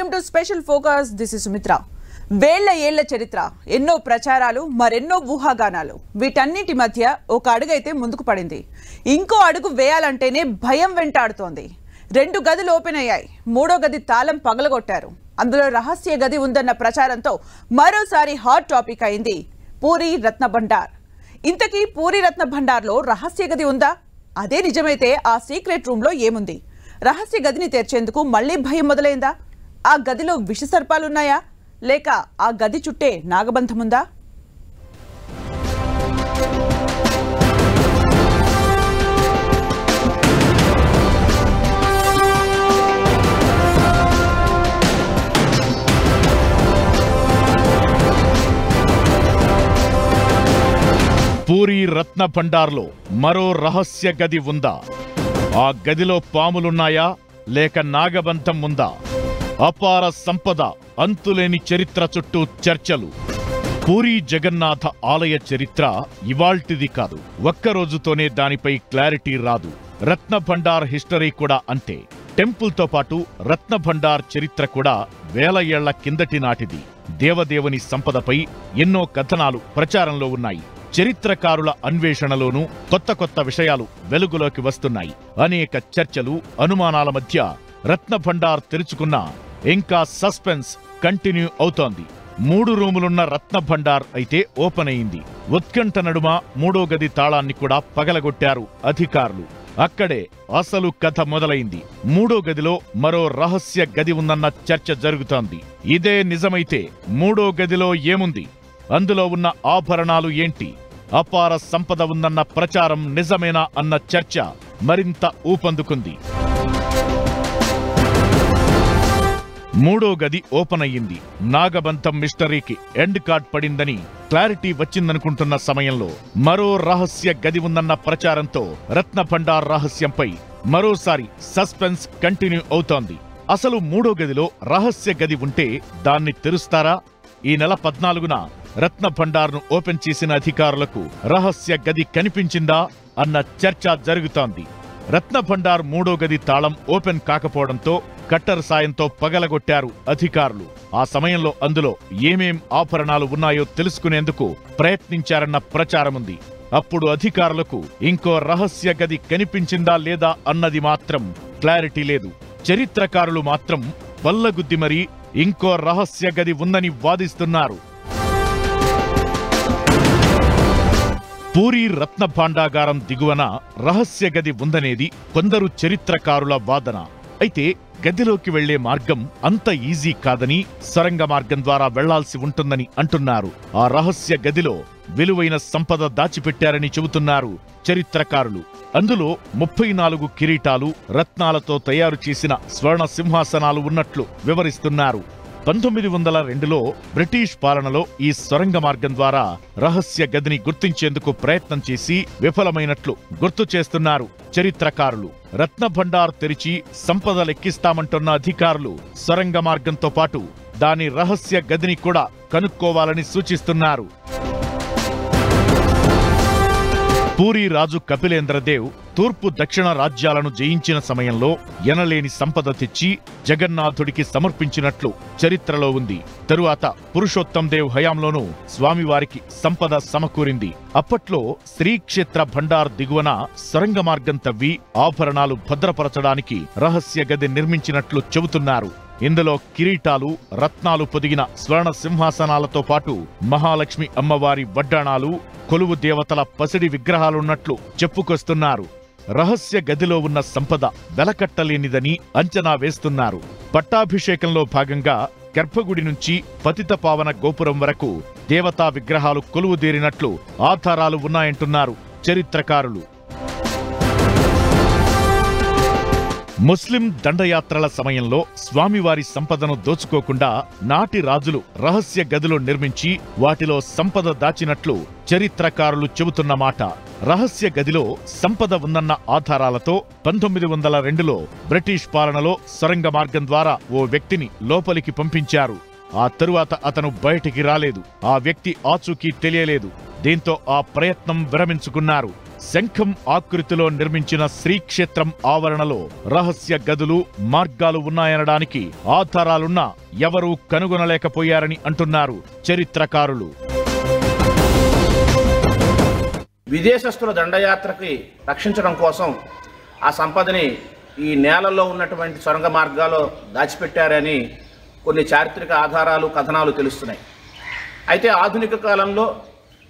Welcome to special focus. This is Sumitra. ఏళ్ల చరిత్ర, ఎన్నో ప్రచారాలు, మరెన్నో ఊహాగానాలు, వీటన్నిటి మధ్య ఒక అడుగైతే ముందుకు పడింది. ఇంకో అడుగు వేయాలంటేనే భయం వెంటాడుతోంది. 2 గదులు ఓపెన్ అయ్యాయి. 3వ గది తాళం పగలగొట్టారు. అందులో రహస్య గది ఉందన్న ప్రచారంతో మరోసారి హాట్ టాపిక్ అయింది పూరి రత్న భండార్. ఇంతకీ పూరి రత్న భండార్లో రహస్య గది ఉందా? అదే నిజమైతే ఆ సీక్రెట్ రూమ్లో ఏముంది? రహస్య గదిని తెరిచేందుకు మళ్లీ భయం మొదలైందా? ఆ గదిలో విషసర్పాలున్నాయా? లేక ఆ గది చుట్టే నాగబంధముందా? పూరి రత్న భండార్లో మరో రహస్య గది ఉందా? ఆ గదిలో పాములున్నాయా? లేక నాగబంధం ఉందా? అపార సంపద, అంతులేని చరిత్ర చుట్టూ చర్చలు. పూరి జగన్నాథ ఆలయ చరిత్ర ఇవాల్టిది కాదు. ఒక్కరోజుతోనే దానిపై క్లారిటీ రాదు. రత్న భండార్ హిస్టరీ కూడా అంతే. టెంపుల్తో పాటు రత్న భండార్ చరిత్ర కూడా వేల ఏళ్ల కిందటి నాటిది. దేవదేవుని సంపదపై ఎన్నో కథనాలు ప్రచారంలో ఉన్నాయి. చరిత్రకారుల అన్వేషణలోనూ కొత్త విషయాలు వెలుగులోకి వస్తున్నాయి. అనేక చర్చలు, అనుమానాల మధ్య రత్న భండార్ తెరుచుకున్నా ఇంకా సస్పెన్స్ కంటిన్యూ అవుతోంది. 3 రూములున్న రత్న భండార్ అయితే ఓపెన్ అయింది. ఉత్కంఠ నడుమ 3వ గది తాళాన్ని కూడా పగలగొట్టారు అధికారులు. అక్కడే అసలు కథ మొదలైంది. 3వ గదిలో మరో రహస్య గది ఉందన్న చర్చ జరుగుతోంది. ఇదే నిజమైతే 3వ గదిలో ఏముంది? అందులో ఉన్న ఆభరణాలు ఏంటి? అపార సంపద ఉందన్న ప్రచారం నిజమేనా అన్న చర్చ మరింత ఊపందుకుంది. 3వ గది ఓపెన్ అయ్యింది. నాగబంధం మిస్టరీకి ఎండ్ కార్డ్ పడిందని క్లారిటీ వచ్చిందనుకుంటున్న సమయంలో మరో రహస్య గది ఉందన్న ప్రచారంతో రత్న భండార్ రహస్యంపై మరోసారి సస్పెన్స్ కంటిన్యూ అవుతోంది. అసలు 3వ గదిలో రహస్య గది ఉంటే దాన్ని తెరుస్తారా? ఈ నెల 14న రత్న భండార్ను ఓపెన్ చేసిన అధికారులకు రహస్య గది కనిపించిందా అన్న చర్చ జరుగుతోంది. రత్న భండార్ 3వ గది తాళం ఓపెన్ కాకపోవడంతో కట్టర్ సాయంతో పగలగొట్టారు అధికారులు. ఆ సమయంలో అందులో ఏమేం ఆభరణాలు ఉన్నాయో తెలుసుకునేందుకు ప్రయత్నించారన్న ప్రచారముంది. అప్పుడు అధికారులకు ఇంకో రహస్య గది కనిపించిందా లేదా అన్నది మాత్రం క్లారిటీ లేదు. చరిత్రకారులు మాత్రం వల్లగుద్ది మరీ ఇంకో రహస్య గది ఉందని వాదిస్తున్నారు. పూరి రత్న భాండాగారం దిగువన రహస్య గది ఉందనేది కొందరు చరిత్రకారుల వాదన. అయితే గదిలోకి వెళ్లే మార్గం అంత ఈజీ కాదని, సొరంగ మార్గం ద్వారా వెళ్లాల్సి ఉంటుందని అంటున్నారు. ఆ రహస్య గదిలో విలువైన సంపద దాచిపెట్టారని చెబుతున్నారు చరిత్రకారులు. అందులో 34 కిరీటాలు, రత్నాలతో తయారు చేసిన స్వర్ణ సింహాసనాలు ఉన్నట్లు వివరిస్తున్నారు. 1902లో బ్రిటిష్ పాలనలో ఈ సొరంగ మార్గం ద్వారా రహస్య గదిని గుర్తించేందుకు ప్రయత్నం చేసి విఫలమైనట్లు గుర్తు చేస్తున్నారు చరిత్రకారులు. రత్న భండార్ తెరిచి సంపద లెక్కిస్తామంటున్న అధికారులు సొరంగ మార్గంతో పాటు దాని రహస్య గదిని కూడా కనుక్కోవాలని సూచిస్తున్నారు. పూరి రాజు కపిలేంద్రదేవ్ తూర్పు దక్షిణ రాజ్యాలను జయించిన సమయంలో ఎనలేని సంపద తెచ్చి జగన్నాథుడికి సమర్పించినట్లు చరిత్రలో ఉంది. తరువాత పురుషోత్తం దేవ్ హయాంలోనూ స్వామివారికి సంపద సమకూరింది. అప్పట్లో శ్రీక్షేత్ర భండార్ దిగువన సొరంగ మార్గం తవ్వి ఆభరణాలు భద్రపరచడానికి రహస్య గది నిర్మించినట్లు చెబుతున్నారు. ఇందులో కిరీటాలు, రత్నాలు పొదిగిన స్వర్ణ సింహాసనాలతో పాటు మహాలక్ష్మి అమ్మవారి వడ్డాణాలు, కొలువు దేవతల పసిడి విగ్రహాలున్నట్లు చెప్పుకొస్తున్నారు. రహస్య గదిలో ఉన్న సంపద వెలకట్టలేనిదని అంచనా వేస్తున్నారు. పట్టాభిషేకంలో భాగంగా గర్భగుడి నుంచి పతిత పావన గోపురం వరకు దేవతా విగ్రహాలు కొలువుదీరినట్లు ఆధారాలు ఉన్నాయంటున్నారు చరిత్రకారులు. ముస్లిం దండయాత్రల సమయంలో స్వామివారి సంపదను దోచుకోకుండా నాటి రాజులు రహస్య గదులు నిర్మించి వాటిలో సంపద దాచినట్లు చరిత్రకారులు చెబుతున్న మాట. రహస్య గదిలో సంపద ఉందన్న ఆధారాలతో 1902లో బ్రిటిష్ పాలనలో సొరంగ మార్గం ద్వారా ఓ వ్యక్తిని లోపలికి పంపించారు. ఆ తరువాత అతను బయటికి రాలేదు. ఆ వ్యక్తి ఆచూకీ తెలియలేదు. దీంతో ఆ ప్రయత్నం విరమించుకున్నారు. శంఖం ఆకృతిలో నిర్మించిన శ్రీక్షేత్రం ఆవరణలో రహస్య గదులు, మార్గాలు ఉన్నాయనడానికి ఆధారాలున్నా ఎవరూ కనుగొనలేకపోయారని అంటున్నారు చరిత్రకారులు. విదేశస్తుల దండయాత్రకి రక్షించడం కోసం ఆ సంపదని ఈ నేలలో ఉన్నటువంటి సొరంగ మార్గాల్లో దాచిపెట్టారని కొన్ని చారిత్రక ఆధారాలు, కథనాలు తెలుస్తున్నాయి. అయితే ఆధునిక కాలంలో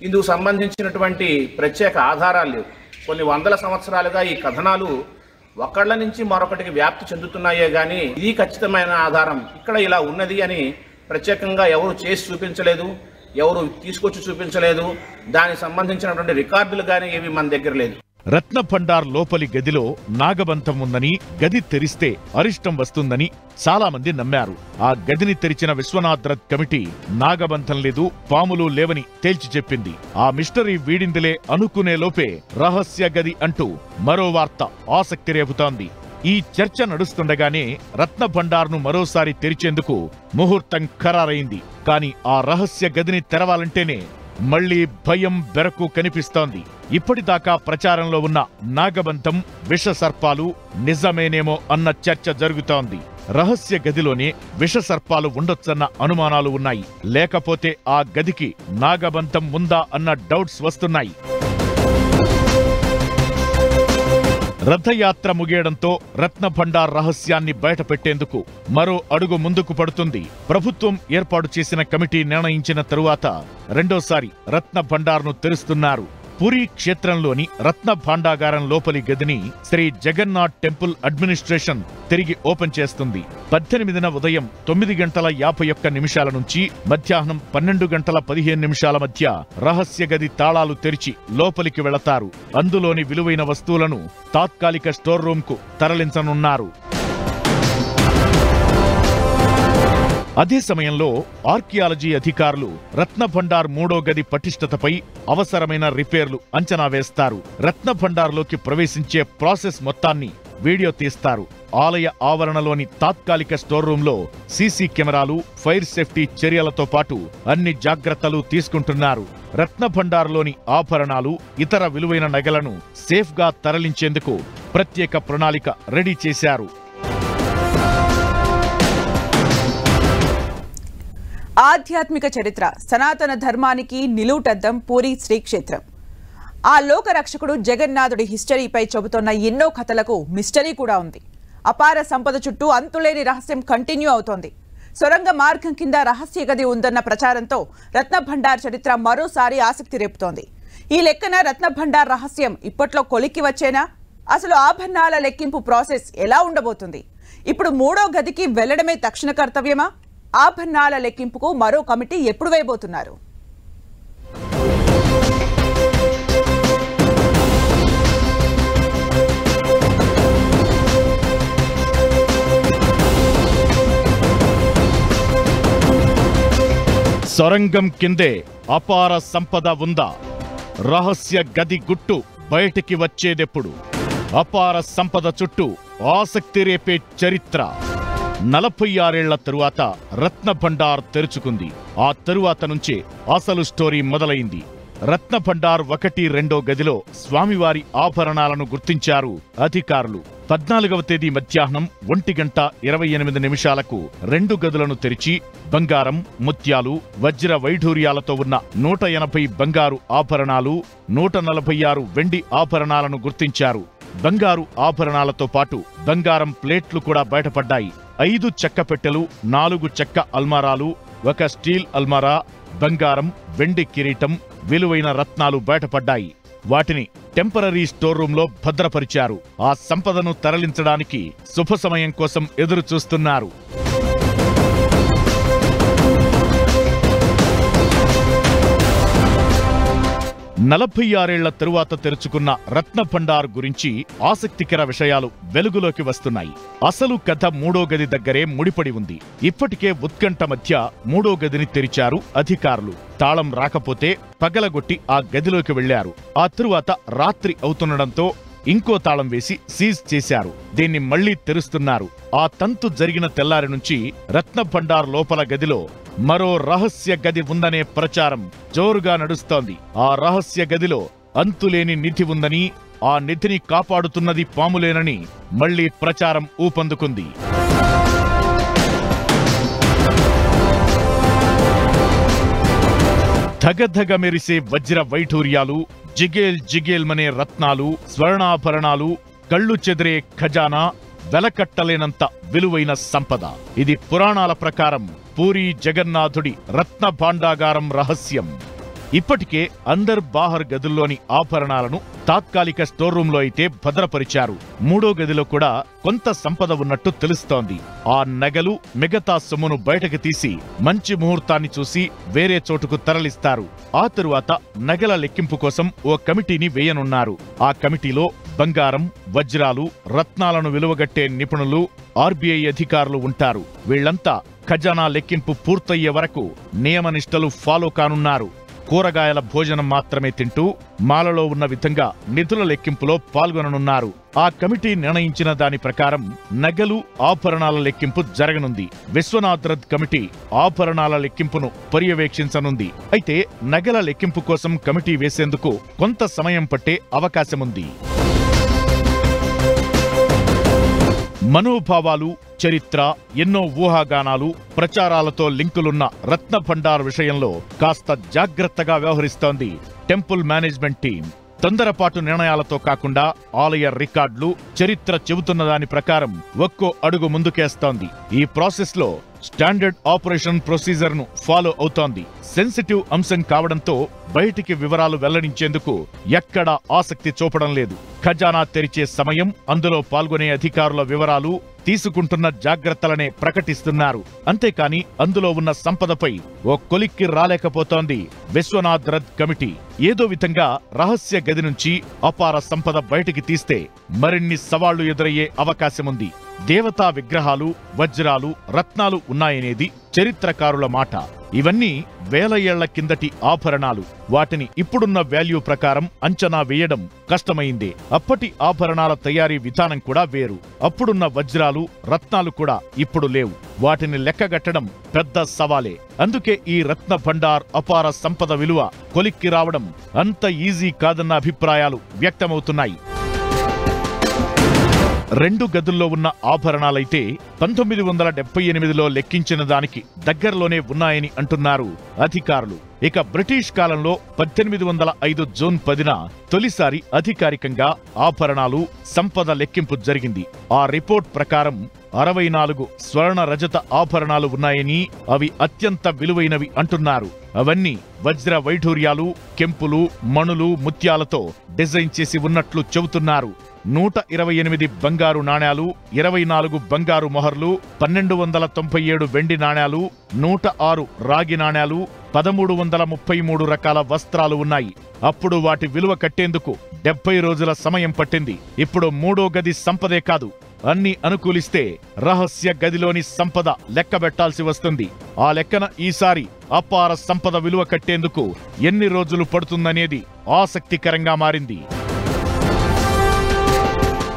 ఇందుకు సంబంధించినటువంటి ప్రత్యేక ఆధారాలు లేవు. కొన్ని వందల సంవత్సరాలుగా ఈ కథనాలు ఒకళ్ళ నుంచి మరొకటికి వ్యాప్తి చెందుతున్నాయే కానీ ఇది ఖచ్చితమైన ఆధారం ఇక్కడ ఇలా ఉన్నది అని ప్రత్యేకంగా ఎవరు చేసి చూపించలేదు, ఎవరు తీసుకొచ్చి చూపించలేదు. దానికి సంబంధించినటువంటి రికార్డులు కానీ ఏవి మన దగ్గర లేదు. రత్నభండార్ లోపలి గదిలో నాగబంధం ఉందని, గది తెరిస్తే అరిష్టం వస్తుందని చాలా మంది నమ్మారు. ఆ గదిని తెరిచిన విశ్వనాథ్రథ్ కమిటీ నాగబంధం లేదు, పాములు లేవని తేల్చి చెప్పింది. ఆ మిస్టరీ వీడిందిలే అనుకునే లోపే రహస్య గది అంటూ మరో వార్త ఆసక్తి రేపుతోంది. ఈ చర్చ నడుస్తుండగానే రత్నభండార్ను మరోసారి తెరిచేందుకు ముహూర్తం ఖరారైంది. కాని ఆ రహస్య గదిని తెరవాలంటేనే మళ్లీ భయం బెరకు కనిపిస్తోంది. ఇప్పటిదాకా ప్రచారంలో ఉన్న నాగబంధం, విషసర్పాలు నిజమేనేమో అన్న చర్చ జరుగుతోంది. రహస్య గదిలోనే విషసర్పాలు ఉండొచ్చన్న అనుమానాలు ఉన్నాయి. లేకపోతే ఆ గదికి నాగబంధం ఉందా అన్న డౌట్స్ వస్తున్నాయి. రథయాత్ర ముగియడంతో రత్నభండార్ రహస్యాన్ని బయటపెట్టేందుకు మరో అడుగు ముందుకు పడుతుంది. ప్రభుత్వం ఏర్పాటు చేసిన కమిటీ నిర్ణయించిన తరువాత రెండోసారి రత్నభండార్ను తెరుస్తున్నారు. పూరీ క్షేత్రంలోని రత్న భాండాగారం లోపలి గదిని శ్రీ జగన్నాథ్ టెంపుల్ అడ్మినిస్ట్రేషన్ తిరిగి ఓపెన్ చేస్తుంది. 18న ఉదయం 9:51 నుంచి మధ్యాహ్నం 12:15 మధ్య రహస్య గది తాళాలు తెరిచి లోపలికి వెళతారు. అందులోని విలువైన వస్తువులను తాత్కాలిక స్టోర్ రూమ్ కు తరలించనున్నారు. అదే సమయంలో ఆర్కియాలజీ అధికారులు రత్నభండార్ మూడో గది పటిష్టతపై అవసరమైన రిపేర్లు అంచనా వేస్తారు. రత్నభండార్లోకి ప్రవేశించే ప్రాసెస్ మొత్తాన్ని వీడియో తీస్తారు. ఆలయ ఆవరణలోని తాత్కాలిక స్టోర్ రూంలో సీసీ కెమెరాలు, ఫైర్ సేఫ్టీ చర్యలతో పాటు అన్ని జాగ్రత్తలు తీసుకుంటున్నారు. రత్నభండార్లోని ఆభరణాలు, ఇతర విలువైన నగలను సేఫ్గా తరలించేందుకు ప్రత్యేక ప్రణాళిక రెడీ చేశారు. ఆధ్యాత్మిక చరిత్ర, సనాతన ధర్మానికి నిలువుటద్దం పూరీ శ్రీక్షేత్రం. ఆ లోకరక్షకుడు జగన్నాథుడి హిస్టరీపై చెబుతున్న ఎన్నో కథలకు మిస్టరీ కూడా ఉంది. అపార సంపద చుట్టూ అంతులేని రహస్యం కంటిన్యూ అవుతోంది. సొరంగ మార్గం కింద రహస్య గది ఉందన్న ప్రచారంతో రత్నభండార్ చరిత్ర మరోసారి ఆసక్తి రేపుతోంది. ఈ లెక్కన రత్నభండార్ రహస్యం ఇప్పట్లో కొలిక్కి వచ్చేనా? అసలు ఆభరణాల లెక్కింపు ప్రాసెస్ ఎలా ఉండబోతుంది? ఇప్పుడు మూడో గదికి వెళ్లడమే తక్షణ కర్తవ్యమా? ఆభరణాల లెక్కింపుకు మరో కమిటీ ఎప్పుడు వేయబోతున్నారు? సొరంగం కిందే అపార సంపద ఉందా? రహస్య గది గుట్టు బయటికి వచ్చేదెప్పుడు? అపార సంపద చుట్టూ ఆసక్తి రేపే చరిత్ర. 46 ఏళ్ల తరువాత రత్నభండార్ తెరుచుకుంది. ఆ తరువాత నుంచే అసలు స్టోరీ మొదలైంది. రత్నభండార్ 1, 2 గదిలో స్వామివారి ఆభరణాలను గుర్తించారు అధికారులు. 14వ తేదీ మధ్యాహ్నం 1:28 2 గదులను తెరిచి బంగారం, ముత్యాలు, వజ్ర వైఢూర్యాలతో ఉన్న 180 బంగారు ఆభరణాలు, 146 వెండి ఆభరణాలను గుర్తించారు. బంగారు ఆభరణాలతో పాటు బంగారం ప్లేట్లు కూడా బయటపడ్డాయి. 5 చెక్క పెట్టెలు, 4 చెక్క అల్మారాలు, 1 స్టీల్ అల్మారా, బంగారం, వెండి కిరీటం, విలువైన రత్నాలు బయటపడ్డాయి. వాటిని టెంపరరీ స్టోర్ రూంలో భద్రపరిచారు. ఆ సంపదను తరలించడానికి శుభ సమయం కోసం ఎదురు చూస్తున్నారు. నలభై 46 ఏళ్ల తరువాత తెరుచుకున్న రత్నభండార్ గురించి ఆసక్తికర విషయాలు వెలుగులోకి వస్తున్నాయి. అసలు కథ మూడో గది దగ్గరే ముడిపడి ఉంది. ఇప్పటికే ఉత్కంఠ మధ్య మూడో గదిని తెరిచారు అధికారులు. తాళం రాకపోతే పగలగొట్టి ఆ గదిలోకి వెళ్లారు. ఆ తరువాత రాత్రి అవుతుండడంతో ఇంకో తాళం వేసి సీజ్ చేశారు. దీన్ని మళ్లీ తెరుస్తున్నారు. ఆ తంతు జరిగిన తెల్లారి నుంచి రత్నభండార్ లోపల గదిలో మరో రహస్య గది ఉందనే ప్రచారం జోరుగా నడుస్తోంది. ఆ రహస్య గదిలో అంతులేని నిధి ఉందని, ఆ నిధిని కాపాడుతున్నది పాములేనని మళ్లీ ప్రచారం ఊపందుకుంది. ధగధగ మెరిసే వజ్ర వైఢూర్యాలు, జిగేల్ జిగేల్మనే రత్నాలు, స్వర్ణాభరణాలు, కళ్ళు చెదిరే ఖజానా, వెలకట్టలేనంత విలువైన సంపద. ఇది పురాణాల ప్రకారం పూరీ జగన్నాథుడి రత్న భాండాగారం రహస్యం. ఇప్పటికే అందర్ బాహర్ గదుల్లోని ఆభరణాలను తాత్కాలిక స్టోర్ రూంలో అయితే భద్రపరిచారు. మూడో గదిలో కూడా కొంత సంపద ఉన్నట్టు తెలుస్తోంది. ఆ నగలు, మిగతా సొమ్మును బయటకు తీసి మంచి ముహూర్తాన్ని చూసి వేరే చోటుకు తరలిస్తారు. ఆ తరువాత నగల లెక్కింపు కోసం ఓ కమిటీని వేయనున్నారు. ఆ కమిటీలో బంగారం, వజ్రాలు, రత్నాలను విలువగట్టే నిపుణులు, ఆర్బీఐ అధికారులు ఉంటారు. వీళ్లంతా ఖజానా లెక్కింపు పూర్తయ్యే వరకు నియమనిష్టలు ఫాలో కానున్నారు. కూరగాయల భోజనం మాత్రమే తింటూ మాలలో ఉన్న విధంగా నిధుల లెక్కింపులో పాల్గొననున్నారు. ఆ కమిటీ నిర్ణయించిన దాని ప్రకారం నగలు, ఆభరణాల లెక్కింపు జరగనుంది. విశ్వనాథ్ కమిటీ ఆభరణాల లెక్కింపును పర్యవేక్షించనుంది. అయితే నగల లెక్కింపు కోసం కమిటీ వేసేందుకు కొంత సమయం పట్టే అవకాశముంది. మనోభావాలు, చరిత్ర, ఎన్నో ఊహాగానాలు, ప్రచారాలతో లింకులున్న రత్న భండార్ విషయంలో కాస్త జాగ్రత్తగా వ్యవహరిస్తోంది టెంపుల్ మేనేజ్మెంట్ టీం. తొందరపాటు నిర్ణయాలతో కాకుండా ఆలయ రికార్డులు, చరిత్ర చెబుతున్న దాని ప్రకారం ఒక్కో అడుగు ముందుకేస్తోంది. ఈ ప్రాసెస్ లో స్టాండర్డ్ ఆపరేషన్ ప్రొసీజర్ ను ఫాలో అవుతోంది. సెన్సిటివ్ అంశం కావడంతో బయటికి వివరాలు వెల్లడించేందుకు ఎక్కడా ఆసక్తి చూపడం లేదు. ఖజానా తెరిచే సమయం, అందులో పాల్గొనే అధికారుల వివరాలు, తీసుకుంటున్న జాగ్రత్తలనే ప్రకటిస్తున్నారు. అంతేకాని అందులో ఉన్న సంపదపై ఓ కొలిక్కి రాలేకపోతోంది విశ్వనాథ్ కమిటీ. ఏదో విధంగా రహస్య గది నుంచి అపార సంపద బయటికి తీస్తే మరిన్ని సవాళ్లు ఎదురయ్యే అవకాశముంది. దేవతా విగ్రహాలు, వజ్రాలు, రత్నాలు ఉన్నాయనేది చరిత్రకారుల మాట. ఇవన్నీ వేల ఏళ్ల కిందటి ఆభరణాలు. వాటిని ఇప్పుడున్న వాల్యూ ప్రకారం అంచనా వేయడం కష్టమైందే. అప్పటి ఆభరణాల తయారీ విధానం కూడా వేరు. అప్పుడున్న వజ్రాలు, రత్నాలు కూడా ఇప్పుడు లేవు. వాటిని లెక్కగట్టడం పెద్ద సవాలే. అందుకే ఈ రత్న భండార్ అపార సంపద విలువ కొలిక్కి రావడం అంత ఈజీ కాదన్న అభిప్రాయాలు వ్యక్తమవుతున్నాయి. 2 గదుల్లో ఉన్న ఆభరణాలైతే 1978లో లెక్కించిన దానికి దగ్గరలోనే ఉన్నాయని అంటున్నారు అధికారులు. ఇక బ్రిటిష్ కాలంలో 1805 జూన్ 10న తొలిసారి అధికారికంగా ఆభరణాలు, సంపద లెక్కింపు జరిగింది. ఆ రిపోర్ట్ ప్రకారం 64 స్వర్ణ రజత ఆభరణాలు ఉన్నాయని, అవి అత్యంత విలువైనవి అంటున్నారు. అవన్నీ వజ్ర వైఢూర్యాలు, కెంపులు, మణులు, ముత్యాలతో డిజైన్ చేసి ఉన్నట్లు చెబుతున్నారు. 128 బంగారు నాణేలు, 24 బంగారు మొహర్లు, 1297 వెండి నాణేలు, 106 రాగి నాణేలు, 1333 రకాల వస్త్రాలు ఉన్నాయి. అప్పుడు వాటి విలువ కట్టేందుకు 70 రోజుల సమయం పట్టింది. ఇప్పుడు మూడో గది సంపదే కాదు, అన్ని అనుకూలిస్తే రహస్య గదిలోని సంపద లెక్కబెట్టాల్సి వస్తుంది. ఆ లెక్కన ఈసారి అపార సంపద విలువ కట్టేందుకు ఎన్ని రోజులు పడుతుందనేది ఆసక్తికరంగా మారింది.